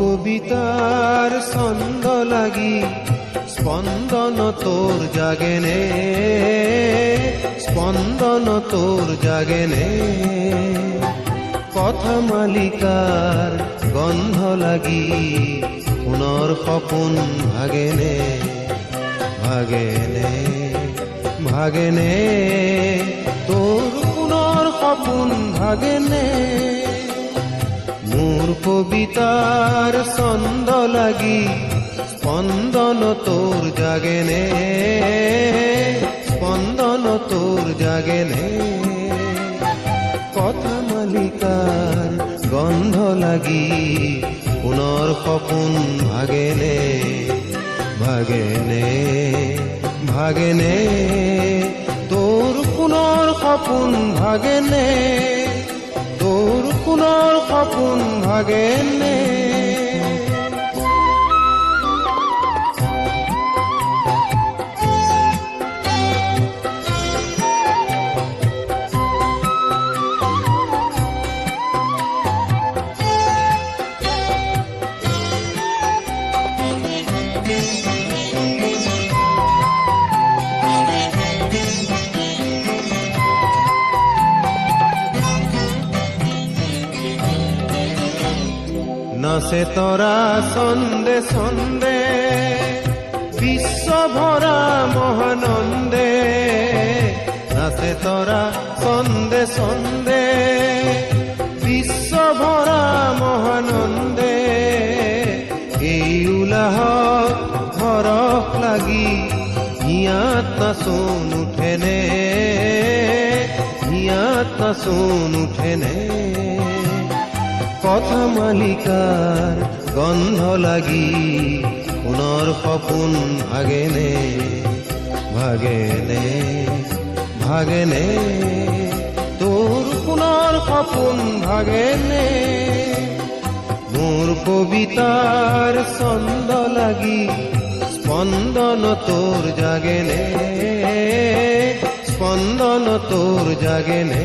কবিতাৰ ছন্দ লাগি স্পন্দন তোৰ জাগেনে, স্পন্দন তোৰ জাগেনে। কথা মালিকাৰ গন্ধ লাগি পুনৰ সপোন ভাগেনে, ভাগেনে, ভাগেনে। তোৰ পুনৰ সপোন ভাগেনে। মোৰ কবিতাৰ ছন্দ লাগি স্পন্দন তোৰ জাগেনে, স্পন্দন তোৰ জাগেনে। কথা মালিকাৰ গন্ধ লাগি পুনৰ সপোন ভাগেনে, ভাগেনে, ভাগেনে। তোৰ পুনৰ সপোন ভাগেনে, তোৰ পুনৰ সপোন ভাগেনে। নাচে তৰা ছন্দে ছন্দে বিশ্ব ভৰা মহানন্দে, নাচে তৰা ছন্দে ছন্দে বিশ্ব ভৰা মহানন্দে। এই উলাহত হৰখ লাগি হিয়াত নাচোন উঠেনে, হিয়াত নাচোন উঠেনে। কথা মালিকাৰ গন্ধ লাগি পুনৰ সপোন ভাগেনে, ভাগেনে, ভাগেনে। তোৰ পুনৰ সপোন ভাগেনে। মোৰ কবিতাৰ ছন্দ লাগি স্পন্দন তোৰ জাগেনে, স্পন্দন তোৰ জাগেনে।